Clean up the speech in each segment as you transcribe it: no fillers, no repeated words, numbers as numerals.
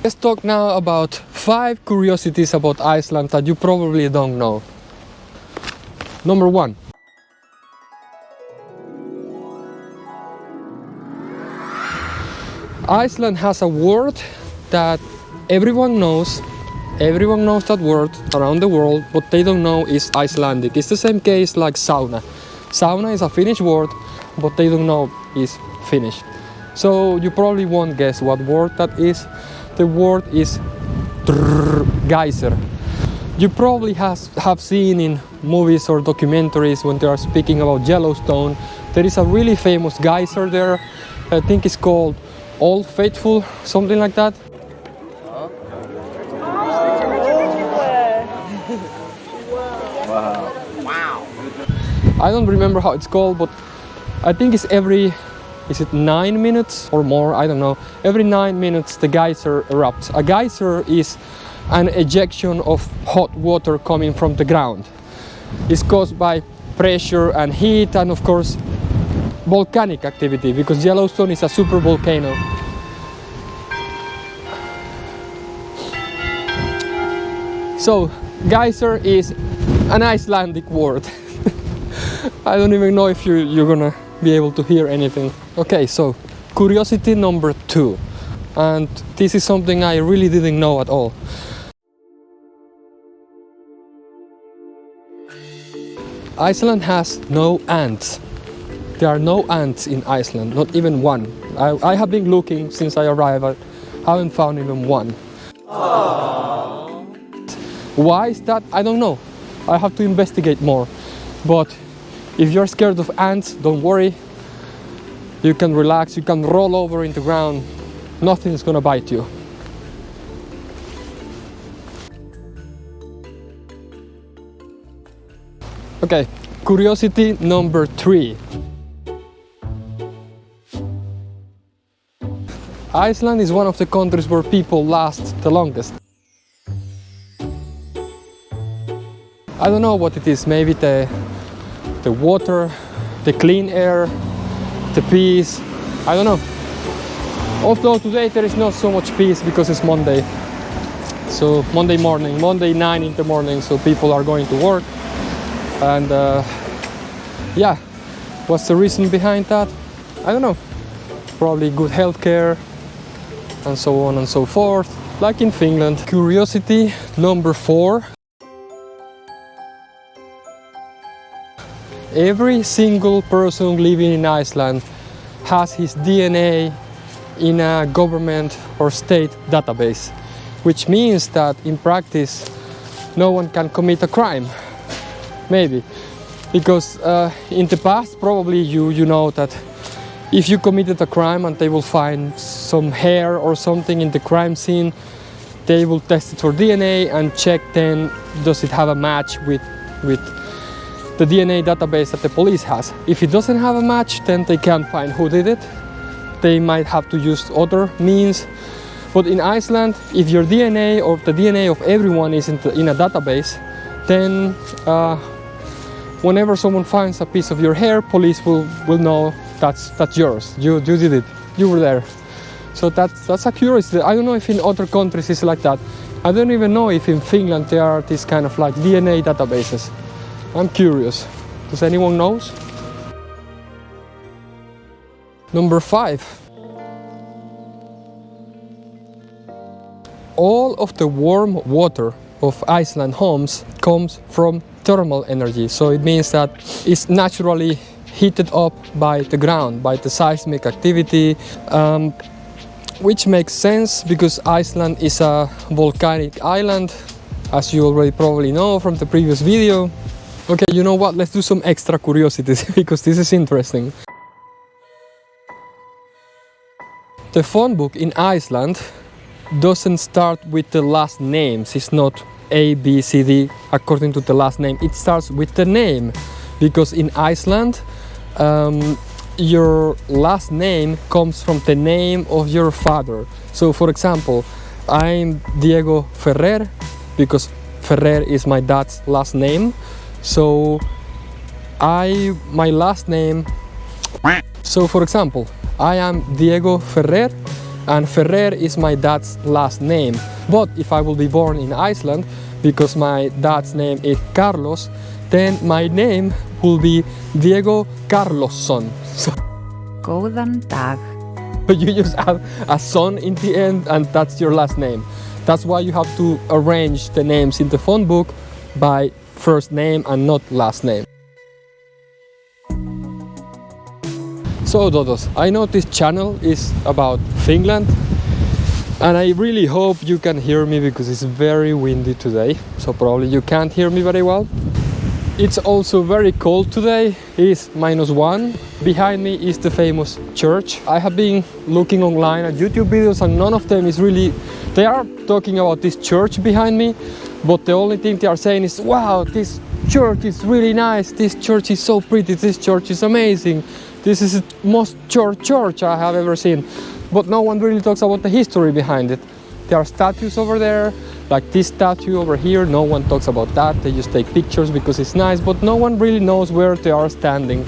Let's talk now about 5 curiosities about Iceland that you probably don't know. Number 1. Iceland has a word that everyone knows. Everyone knows that word around the world. What they don't know is Icelandic. It's the same case like sauna. Sauna is a Finnish word, but they don't know is Finnish. So you probably won't guess what word that is. The word is Geyser. You probably have seen in movies or documentaries when they are speaking about Yellowstone, there is a really famous geyser there. I think it's called Old Faithful, something like that. Wow. I don't remember how it's called, but I think it's is it 9 minutes or more? I don't know. Every 9 minutes the geyser erupts. A geyser is an ejection of hot water coming from the ground. It's caused by pressure and heat and of course volcanic activity, because Yellowstone is a super volcano. So geyser is an Icelandic word. I don't even know if you're gonna be able to hear anything. Okay, so curiosity number 2, and this is something I really didn't know at all. Iceland has no ants. There are no ants in Iceland, not even one. I have been looking since I arrived, I haven't found even one. Aww. Why is that? I don't know. I have to investigate more. But if you're scared of ants, don't worry. You can relax, you can roll over in the ground. Nothing is gonna bite you. Okay, curiosity number 3. Iceland is one of the countries where people last the longest. I don't know what it is, maybe the water, the clean air, the peace, I don't know. Although today there is not so much peace because it's Monday. So Monday 9 in the morning, so people are going to work. And yeah, what's the reason behind that? I don't know. Probably good healthcare and so on and so forth, like in Finland. Curiosity number 4. Every single person living in Iceland has his DNA in a government or state database, which means that in practice no one can commit a crime. Maybe because in the past probably you know that if you committed a crime and they will find some hair or something in the crime scene, they will test it for DNA and check then does it have a match with the DNA database that the police has. If it doesn't have a match, then they can't find who did it. They might have to use other means. But in Iceland, if your DNA or the DNA of everyone is in a database, then whenever someone finds a piece of your hair, police will know that's yours. You did it. You were there. So that's a curiosity. I don't know if in other countries it's like that. I don't even know if in Finland there are these kind of like DNA databases. I'm curious. Does anyone knows? Number 5. All of the warm water of Iceland homes comes from thermal energy. So it means that it's naturally heated up by the ground, by the seismic activity, which makes sense because Iceland is a volcanic island, as you already probably know from the previous video. Okay, you know what? Let's do some extra curiosities because this is interesting. The phone book in Iceland doesn't start with the last names. It's not A, B, C, D according to the last name. It starts with the name because in Iceland your last name comes from the name of your father. So for example, I'm Diego Ferrer because Ferrer is my dad's last name. So my last name, so for example, I am Diego Ferrer and Ferrer is my dad's last name. But if I will be born in Iceland, because my dad's name is Carlos, then my name will be Diego Carlosson. So Góðan dag. you just add a son in the end and that's your last name. That's why you have to arrange the names in the phone book by first name and not last name. So Dodos, I know this channel is about Finland and I really hope you can hear me because it's very windy today, so probably you can't hear me very well. It's also very cold today, it's -1. Behind me is the famous church. I have been looking online at YouTube videos and none of them is really, they are talking about this church behind me, but the only thing they are saying is, wow, this church is really nice, this church is so pretty, this church is amazing, this is the most church I have ever seen. But no one really talks about the history behind it. There are statues over there, like this statue over here, no one talks about that, they just take pictures because it's nice, but no one really knows where they are standing,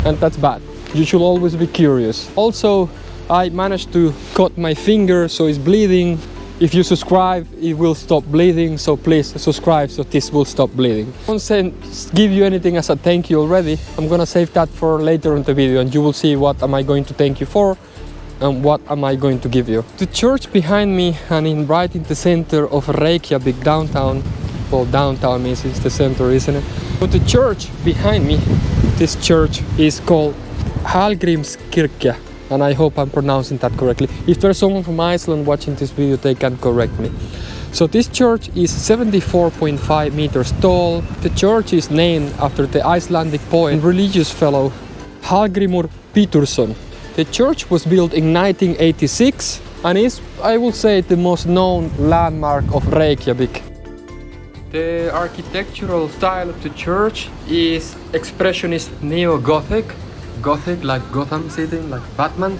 and that's bad. You should always be curious. Also, I managed to cut my finger, so it's bleeding. If you subscribe, it will stop bleeding, so please subscribe so this will stop bleeding. I won't give you anything as a thank you already. I'm gonna save that for later in the video and you will see what am I going to thank you for and what am I going to give you. The church behind me and right in the center of Reykjavik downtown, well, downtown means it's the center, isn't it? But the church behind me, this church is called Hallgrimskirkja, and I hope I'm pronouncing that correctly. If there's someone from Iceland watching this video, they can correct me. So this church is 74.5 meters tall. The church is named after the Icelandic poet and religious fellow Hallgrimur Pétursson. The church was built in 1986 and is, I would say, the most known landmark of Reykjavik. The architectural style of the church is expressionist neo-Gothic. Gothic like Gotham City, like Batman.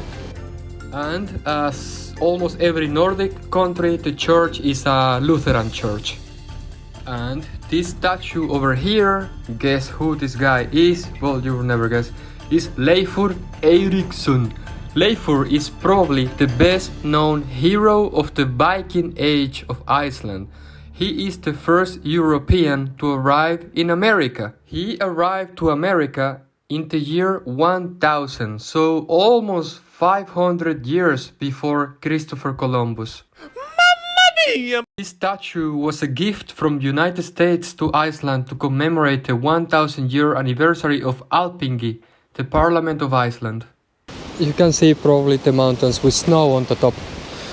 And as almost every Nordic country, the church is a Lutheran church. And this statue over here, guess who this guy is? Well, you will never guess. Is Leifur Eiríksson. Leifur is probably the best known hero of the Viking age of Iceland. He is the first European to arrive in America. He arrived to America in the year 1000, so almost 500 years before Christopher Columbus. Mamma mia! This statue was a gift from the United States to Iceland to commemorate the 1000-year anniversary of Alþingi, the Parliament of Iceland. You can see probably the mountains with snow on the top.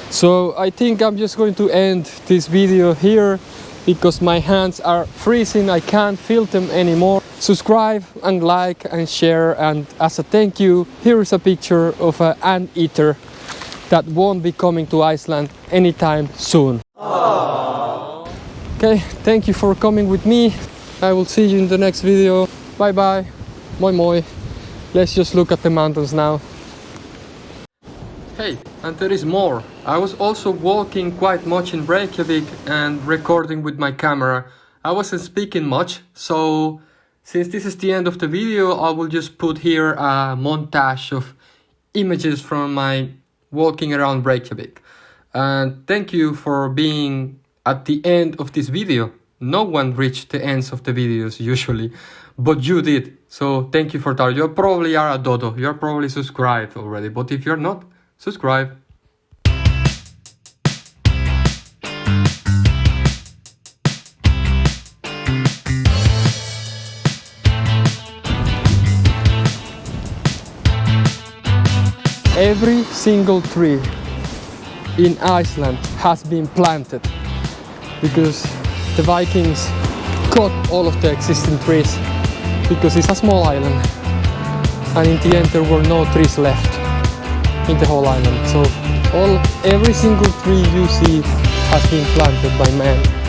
So I think I'm just going to end this video here because my hands are freezing, I can't feel them anymore. Subscribe and like and share, and as a thank you, here is a picture of an anteater that won't be coming to Iceland anytime soon. Aww. Okay, thank you for coming with me. I will see you in the next video. Bye bye. Moi moi. Let's just look at the mountains now. Hey, and there is more. I was also walking quite much in Reykjavik and recording with my camera. I wasn't speaking much, so since this is the end of the video, I will just put here a montage of images from my walking around Reykjavik. And thank you for being at the end of this video. No one reached the ends of the videos usually, but you did. So thank you for that. You probably are a dodo. You're probably subscribed already, but if you're not, subscribe. Every single tree in Iceland has been planted because the Vikings cut all of the existing trees because it's a small island and in the end there were no trees left in the whole island. So every single tree you see has been planted by man.